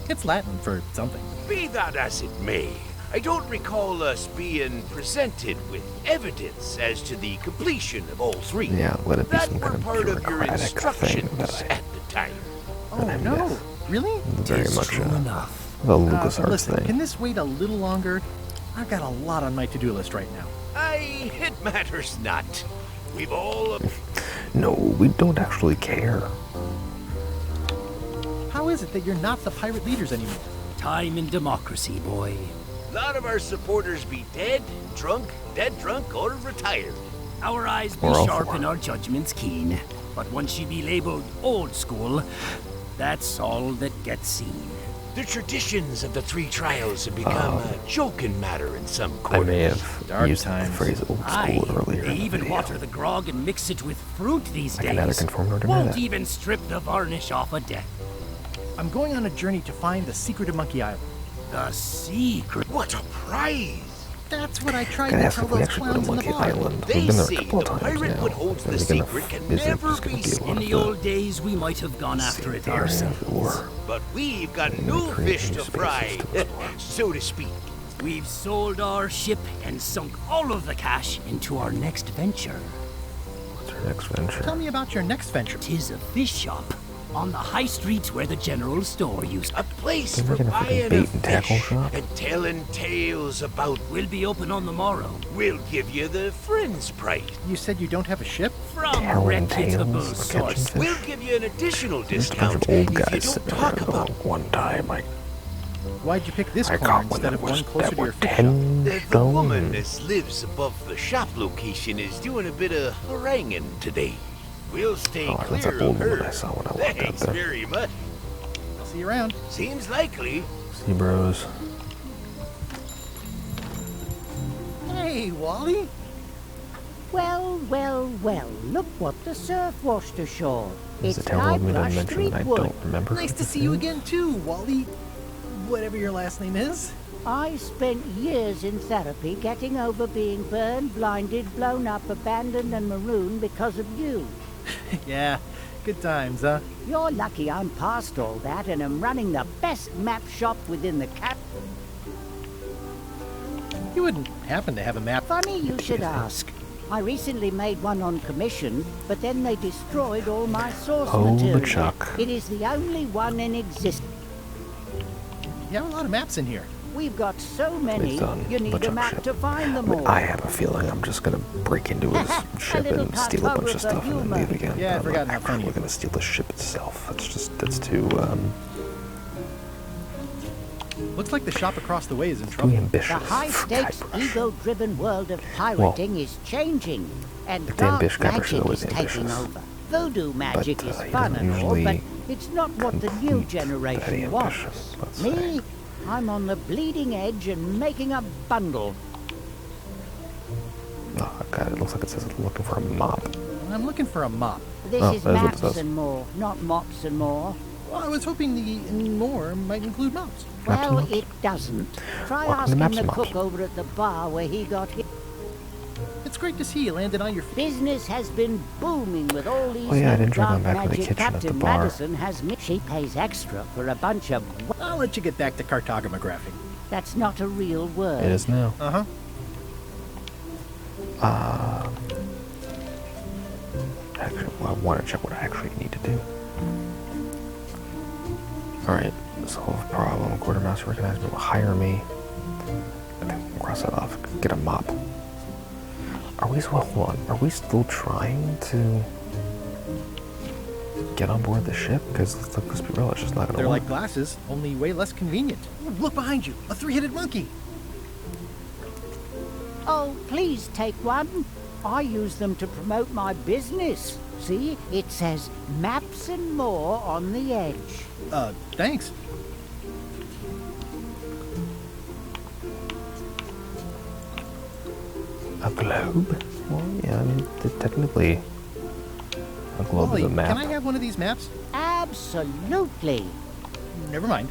It's Latin for something. Be that as it may, I don't recall us being presented with evidence as to the completion of all 3. Yeah, let it be that some were kind of part of your bureaucratic thing instructions that I- at the time. Oh, I no. miss. Really? Very much True enough. the LucasArts Listen, thing. can this wait a little longer? I've got a lot on my to-do list right now. It matters not. We've all... No, we don't actually care. How is it that you're not the pirate leaders anymore? Time and democracy, boy. A lot of our supporters be dead, drunk, dead drunk, or retired. Our eyes be Or all sharp 4. and our judgments keen. But once you be labeled old school, that's all that gets seen. The traditions of the 3 trials have become a joking matter in some I quarters. may have Dark used times. the phrase old Aye, school earlier they in the even video. water the grog and mix it with fruit these I days. can neither confirm nor deny Won't that. even strip the varnish off a deck. I'm going on a journey to find the secret of Monkey Island. The secret. What a prize! That's what I tried Gotta to ask tell if we those actually go to clowns in the Monkey bar. Island. They We've been there a say couple of the times pirate now. what holds the Is it gonna secret can is it never just gonna be be a seen. lot In of the old days, we might have gone after it area, ourselves. or But we've got and new create fish new to spaces fry, to explore. so to speak. We've sold our ship and sunk all of the cash into our next venture. what's our next venture? Tell me about your next venture. 'Tis a fish shop on the high street where the general store used. A place They're for making a fucking buying a bait and tackle fish shop? and telling tales about. Will be open on the morrow. We'll give you the friend's price. You said you don't have a ship? From Telling reputable tales for catching source. fish? We'll give you an additional There's a bunch discount of old if you guys don't sitting talk there about. going, one time Why'd you pick this I corner caught one instead that of was one closer that to your were fish shop? 10 The woman stone. that lives above the shop location is doing a bit of haranguing today. We'll stay Oh, that's clear that old of woman her. I saw when I walked out Thanks there. very much. I'll see you around. Seems likely. See, bros. Hey, Wally. Well, well, well, look what the surf washed ashore. Is It's the town old me to Guybrush mention that I Threepwood. don't remember? Nice to see you again, too, Wally. Whatever your last name is. I spent years in therapy getting over being burned, blinded, blown up, abandoned, and marooned because of you. Yeah, good times, huh? You're lucky I'm past all that and am running the best map shop within the cap. You wouldn't happen to have a map. Funny you should ask. I recently made one on commission, but then they destroyed all my source Oh, material. Chuck. It is the only one in existence. You have a lot of maps in here. We've got so many, Please don't. you need a LeChuck map ship. to find them all. I have a feeling I'm just gonna break into his ship little and steal a bunch of cartographer stuff and then humor. leave again. Yeah, I I'm forgot not how funny actually you gonna steal the ship itself. That's too Looks like the shop across the way is in too trouble. ambitious. The high-stakes, ego-driven world of pirating is changing, and It's dark ambitious, magic Guybrush is is taking ambitious. over. Voodoo magic But, is you fun don't and all, but usually it's not what the new very generation wants. ambitious, let's Me, say. I'm on the bleeding edge and making a bundle. Oh god, it looks like it says it's looking for a mop. I'm looking for a mop. This Oh, is that's what it maps says. and more, not mops and more. Well, I was hoping the more might include mops. Maps and Well, mops? it doesn't. Try Welcome to asking Maps the and cook Mops. over at the bar where he got hit. It's great to see you landed on your feet. Business has been booming with all these Oh, yeah, I new didn't drive dark back to the magic. kitchen at the Captain bar. Madison has me. She pays extra for a bunch of. I'll let you get back to cartographing. That's not a real word. It is now. Uh-huh. Actually, well, I want to check what I actually need to do. Alright, Solve problem. Quartermaster recognized me. Will hire me. I think we'll cross that off. Get a mop. Are we still, hold on, are we still trying to get on board the ship? Because let's be real, it's just not gonna They're work. like glasses, only way less convenient. Ooh, look behind you, a three-headed monkey. Oh, please take one. I use them to promote my business. See, it says maps and more on the edge. Thanks. A globe? Well, yeah, I mean, technically, a globe Wally, is a map. can I have one of these maps? Absolutely. Never mind.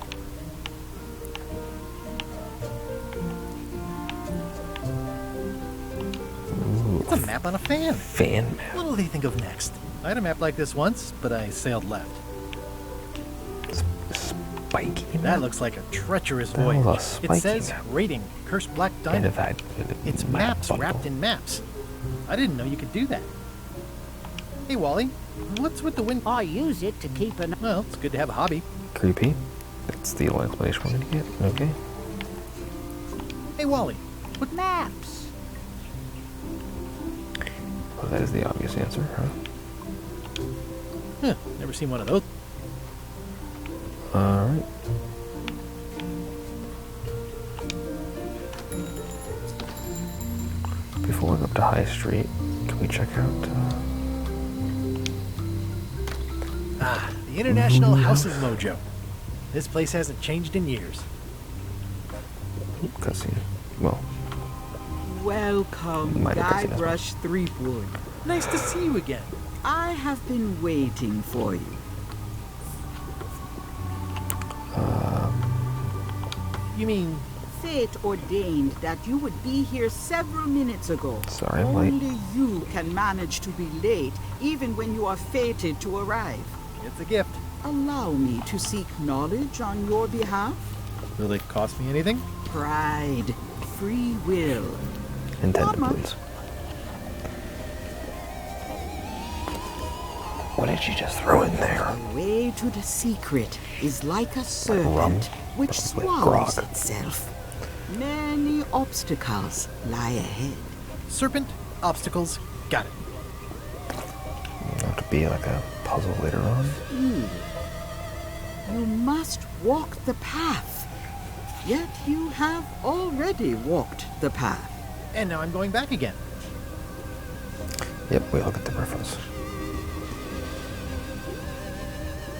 Ooh, It's a map on a fan. fan map. What'll they think of next? I had a map like this once, but I sailed left. Spiky map? That looks like a treacherous That was voyage. a spiky It says map. rating, cursed black And diamond. if I, It's map maps bundle. wrapped in maps. I didn't know you could do that. Hey, Wally, what's with the wind? I use it to keep an... Well, it's good to have a hobby. Creepy. That's the only explanation we're gonna get. Okay. Hey, Wally, What maps? Well, that is the obvious answer, huh? huh, never seen one of those. Alright. Before we go up to High Street, can we check out, The International House of Mojo. This place hasn't changed in years. cutscene? Well, Welcome, Might have cutscene as well. Guybrush Threepwood. Nice to see you again. I have been waiting for you. You mean, Fate ordained that you would be here several minutes ago. Sorry, I'm late. Only you can manage to be late, even when you are fated to arrive. it's a gift. Allow me to seek knowledge on your behalf. Will it cost me anything? Pride, free will. intended, Mama. please. What did you just throw in there? The way to the secret is like a rum? serpent which Like swallows grog. itself. Many obstacles lie ahead. Serpent, obstacles, got it. Have to be like a puzzle later on. You must walk the path. Yet you have already walked the path. And now I'm going back again. Yep, we all get the reference.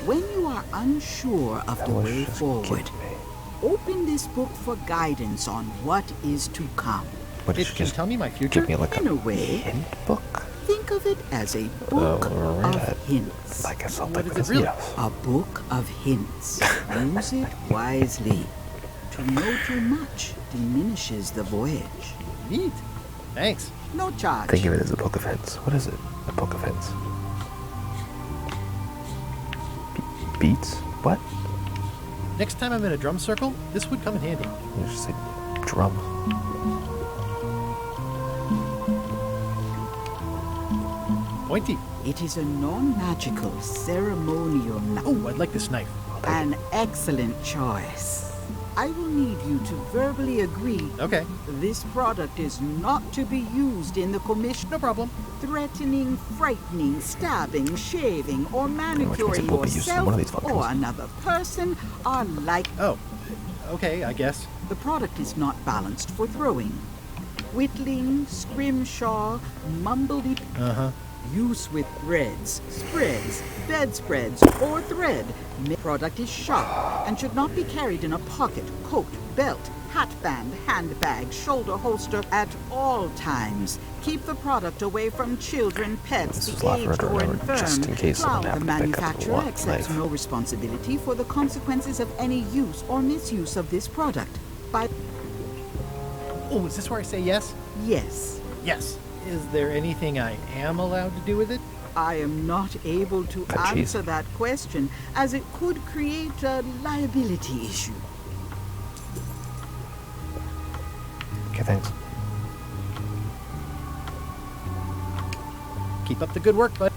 When you are unsure of the was way just forward, kidding me. open this book for guidance on what is to come. What did It you can just tell me my future. give me like In a a way, hint book? think of it as a book right. of hints. Like a something What is like it this? really? Yes. A book of hints. Use it wisely. To know too much diminishes the voyage. Neat. Thanks. No charge. Think of it as a book of hints. What is it? A book of hints. Beats? What? Next time I'm in a drum circle, this would come in handy. You just say drum. Pointy. It is a non-magical ceremonial knife. Oh, I'd like this knife. An excellent choice. I will need you to verbally agree Okay, this product is not to be used in the commission. no problem. Threatening, frightening, stabbing, shaving, or Which means manicuring it will be used in yourself one of these or functions. another person are like... Oh, okay, I guess. The product is not balanced for throwing. Whittling, scrimshaw, mumbledy... Uh-huh. Use with threads, spreads, bedspreads, or thread. Product is sharp and should not be carried in a pocket, coat, belt, hatband, handbag, shoulder holster at all times. Keep the product away from children, pets, This is the Lafayette aged, or River, infirm. just in case someone While the happened to pick up the manufacturer lock accepts knife. no responsibility for the consequences of any use or misuse of this product. By Oh, is this where I say yes? yes, Yes. Is there anything I am allowed to do with it? I am not able to Oh, jeez. answer that question, as it could create a liability issue. Okay, thanks. Keep up the good work, bud.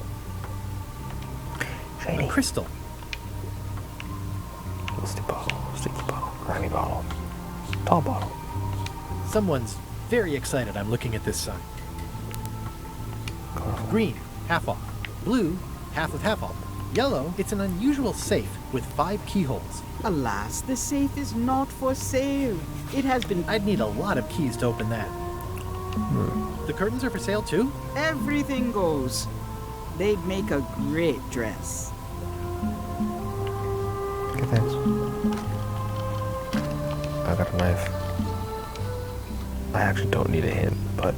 Shiny. A crystal. Let's deposit. tiny bottle. Tall bottle. Someone's very excited I'm looking at this sign. Colorful. Green, half off. Blue, half with half off. Yellow, it's an unusual safe with 5 keyholes. Alas, the safe is not for sale. It has been... I'd need a lot of keys to open that. The curtains are for sale too? Everything goes. They'd make a great dress. Okay, thanks. I got a knife. I actually don't need a hint, but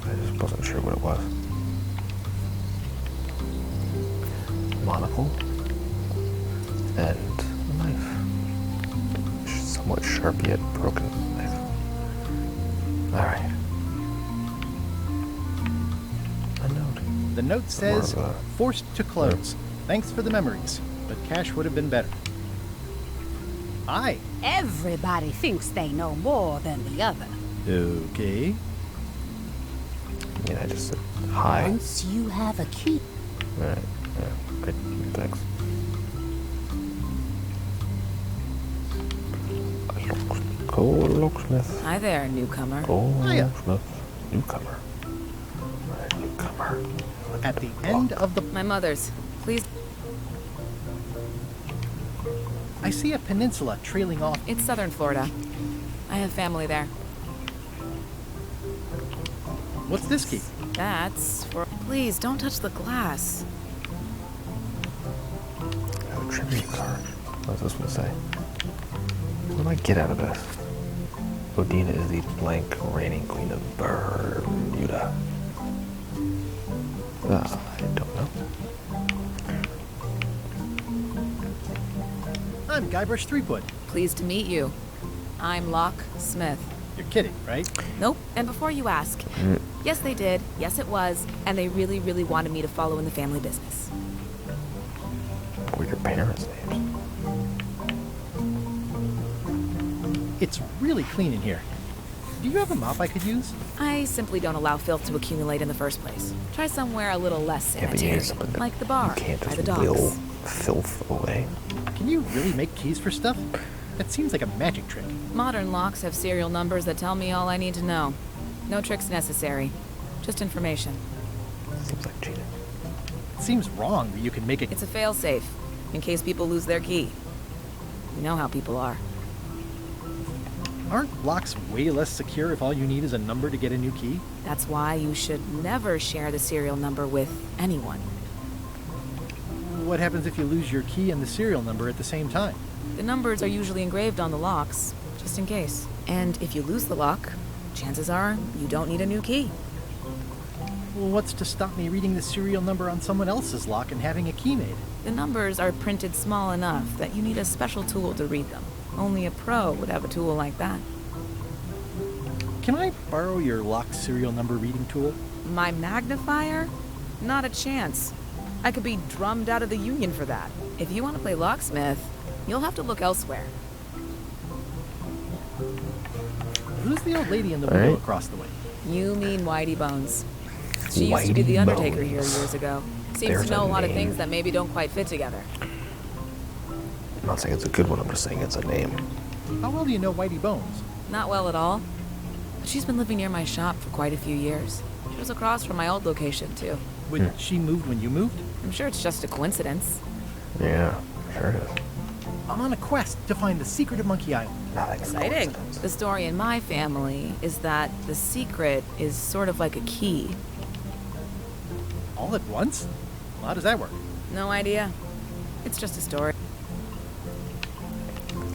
I just wasn't sure what it was. Monocle and a knife. Somewhat sharp yet broken knife. Alright. A note. The note says, More of forced to close. Thanks for the memories, but cash would have been better. Hi. Everybody thinks they know more than the other. Okay. I mean, I just said hi. Once you have a key. Alright, yeah, great, thanks. Locksmith. Hi there, newcomer. Locksmith. Newcomer. Alright, newcomer. At the end of the... My mother's. Please. I see a peninsula trailing off. It's southern Florida. I have family there. What's this key? That's for... Please, don't touch the glass. A tribute card. What does this one say? What do I get out of this? Odina is the blank reigning queen of Bermuda. I don't know. I'm Guybrush Threepwood. Pleased to meet you. I'm Locke Smith. You're kidding, right? Nope. And before you ask, yes they did, yes it was, and they really, really wanted me to follow in the family business. What were your parents' names? It's really clean in here. Do you have a mop I could use? I simply don't allow filth to accumulate in the first place. Try somewhere a little less Yeah, but you sanitary, need something that like the bar you can't by just the docks. will filth away. Can you really make keys for stuff? That seems like a magic trick. Modern locks have serial numbers that tell me all I need to know. No tricks necessary. Just information. Seems like cheating. It seems wrong that you can make it. It's a failsafe, in case people lose their key. You know how people are. Aren't locks way less secure if all you need is a number to get a new key? That's why you should never share the serial number with anyone. What happens if you lose your key and the serial number at the same time? The numbers are usually engraved on the locks, just in case. And if you lose the lock, chances are you don't need a new key. Well, what's to stop me reading the serial number on someone else's lock and having a key made? The numbers are printed small enough that you need a special tool to read them. Only a pro would have a tool like that. Can I borrow your lock serial number reading tool? My magnifier? Not a chance. I could be drummed out of the union for that. If you want to play locksmith, you'll have to look elsewhere. Who's the old lady in the window across the way? You mean Whitey Bones. She used to be the Undertaker here years ago. Seems to know a lot of things that maybe don't quite fit together. I'm not saying it's a good one, I'm just saying it's a name. How well do you know Whitey Bones? Not well at all. But she's been living near my shop for quite a few years. She was across from my old location, too. When she moved when you moved? I'm sure it's just a coincidence. Yeah, sure it is. I'm on a quest to find the secret of Monkey Island. Exciting. The story in my family is that the secret is sort of like a key. All at once? Well, how does that work? No idea. It's just a story.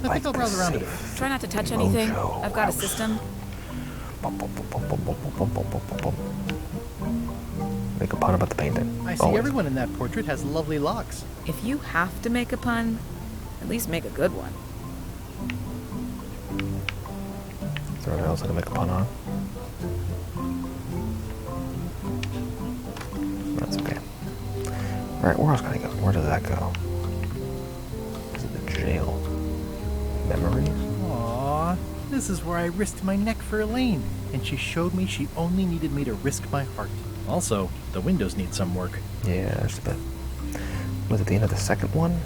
I think I'll browse around a bit. Try not to touch anything. I've got a system. Make a pun about the painting. I see everyone in that portrait has lovely locks. If you have to make a pun, at least make a good one. Is there anything else I can make a pun on? That's okay. Alright, where else can I go? Where does that go? Is it the jail? Memories? Aww, this is where I risked my neck for Elaine, and she showed me she only needed me to risk my heart. Also, the windows need some work. Yeah, just a bit. Was it the end of the second one?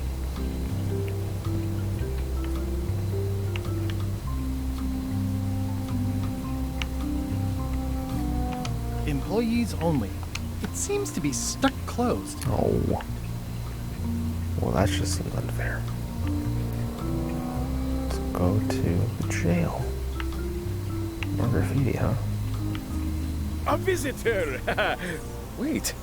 Employees only. It seems to be stuck closed. Oh. Well, that just seems unfair. Let's go to the jail. More graffiti, huh? A visitor! Wait.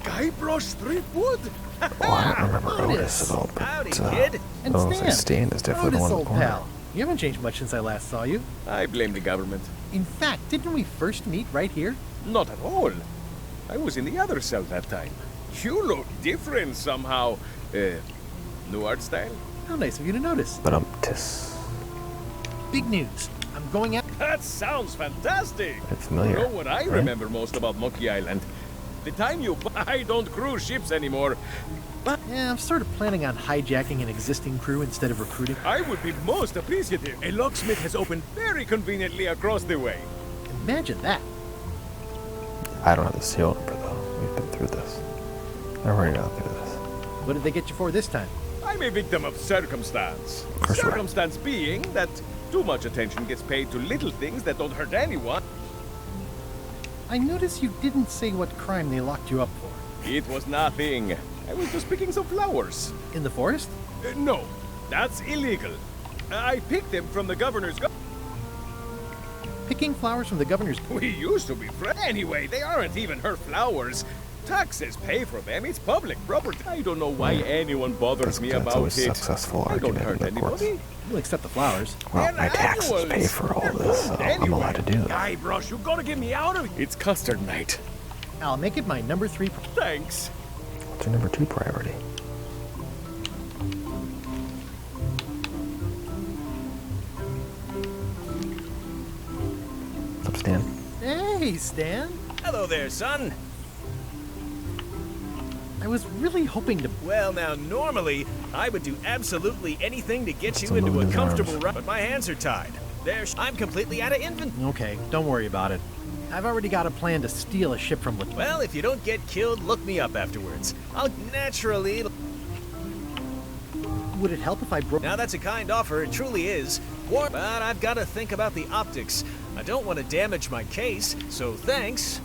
Guybrush Threepwood? Oh, I don't remember Otis at all, but Howdy, kid. And oh, so Stan is definitely the Otis, one in the old corner. pal. You haven't changed much since I last saw you. I blame the government. In fact, didn't we first meet right here? Not at all. I was in the other cell that time. You look different somehow. New art style? How nice of you to notice. But Big news. I'm going out. That sounds fantastic. It's familiar. You know what I remember most about Monkey Island? The time you... I don't cruise ships anymore. But yeah, I'm sort of planning on hijacking an existing crew instead of recruiting. I would be most appreciative. A locksmith has opened very conveniently across the way. Imagine that. I don't have the serial number, though. We've been through this. I've already gone through this. What did they get you for this time? I'm a victim of circumstance. Circumstance being that too much attention gets paid to little things that don't hurt anyone. I noticed you didn't say what crime they locked you up for. It was nothing. I was just picking some flowers. In the forest? No, that's illegal. I picked them from the governor's Picking flowers from the governor's... We used to be friends. Anyway, they aren't even her flowers. Taxes pay for them. It's public property. I don't know why anyone bothers me about always it. Successful I don't argument hurt in the courts. anybody. You'll accept the flowers. Well, my taxes pay for all this, so I'm allowed to do that. Guybrush, you gotta get me out of here. It's custard night. I'll make it my number 3. Thanks. What's your number 2 priority? What's up, Stan? Hey, Stan. Hello there, son. I was really hoping to... Well, now, normally, I would do absolutely anything to get you into a comfortable run, but my hands are tied. I'm completely out of inventory. Okay, don't worry about it. I've already got a plan to steal a ship from... Well, if you don't get killed, look me up afterwards. I'll naturally... Would it help if I broke... Now, that's a kind offer, it truly is. But I've got to think about the optics. I don't want to damage my case, so thanks.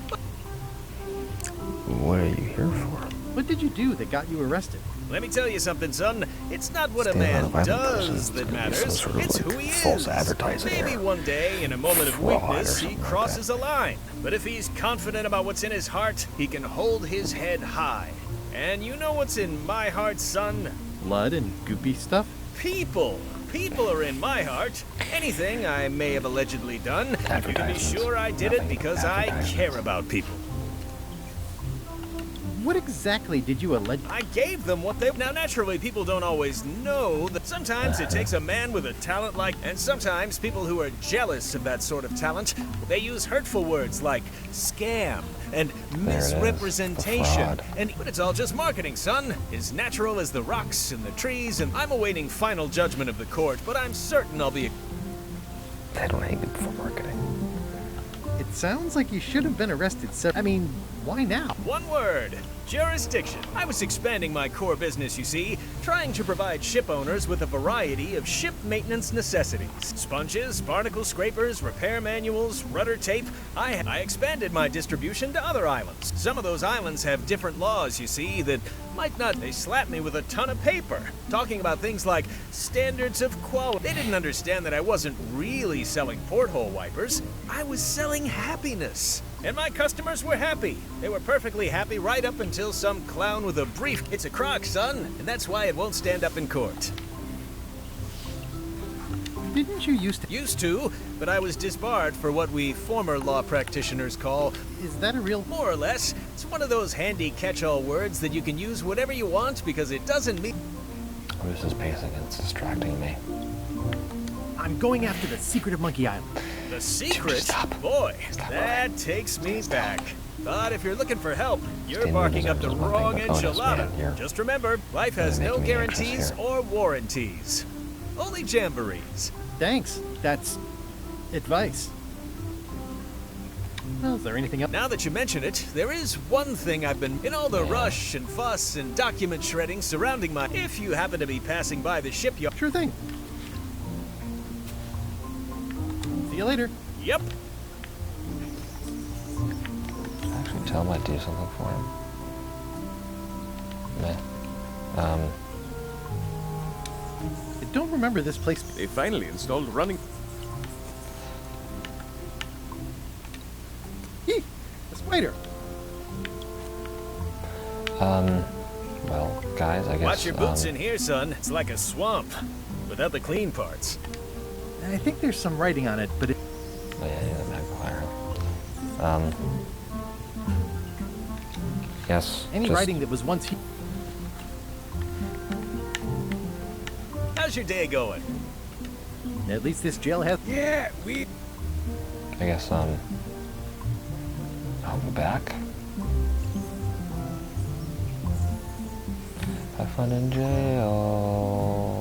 What are you here for? What did you do that got you arrested? Let me tell you something, son. It's not what a man does that matters. It's who he false is. Advertising Maybe here. one day, in a moment of Fraud or weakness, he something like crosses a line. But if he's confident about what's in his heart, he can hold his head high. And you know what's in my heart, son? Blood and goopy stuff? People. People are in my heart. Anything I may have allegedly done, you can be sure I did it because I care about people. What exactly did you allege? I gave them what they... Now, naturally, people don't always know that sometimes it takes a man with a talent like... And sometimes people who are jealous of that sort of talent, they use hurtful words like scam and misrepresentation. But it's all just marketing, son. As natural as the rocks and the trees, and I'm awaiting final judgment of the court, but I'm certain I'll be... I don't hate it for marketing. It sounds like you should have been arrested, sir. I mean, why now? One word. Jurisdiction. I was expanding my core business, you see, trying to provide ship owners with a variety of ship maintenance necessities. Sponges, barnacle scrapers, repair manuals, rudder tape. I expanded my distribution to other islands. Some of those islands have different laws, you see, that might not... They slapped me with a ton of paper, talking about things like standards of quality. They didn't understand that I wasn't really selling porthole wipers. I was selling happiness. And my customers were happy. They were perfectly happy right up until some clown with a brief... It's a crock, son, and that's why it won't stand up in court. Didn't you used to... Used to, but I was disbarred for what we former law practitioners call... Is that a real... More or less. It's one of those handy catch-all words that you can use whatever you want because it doesn't mean... This is pacing, it's distracting me. I'm going after the secret of Monkey Island. The secret? Boy, that takes me back. But if you're looking for help, you're barking up the wrong enchilada. Just remember, life has no guarantees or warranties. Only jamborees. Thanks. That's... advice. Well, is there anything else? Now that you mention it, there is one thing I've been... In all the rush and fuss and document shredding surrounding my... If you happen to be passing by the shipyard... Sure thing. See you later. Yep. hotel might do something for him. Meh. I don't remember this place. They finally installed running. Eek! A spider! Well, guys, I guess... Watch your boots in here, son. It's like a swamp, without the clean parts. I think there's some writing on it, but it... Oh yeah, the magpie. Yes. Any just, writing that was once here... How's your day going? At least this jail has... Yeah, we... I guess, oh, we're back? Have fun in jail.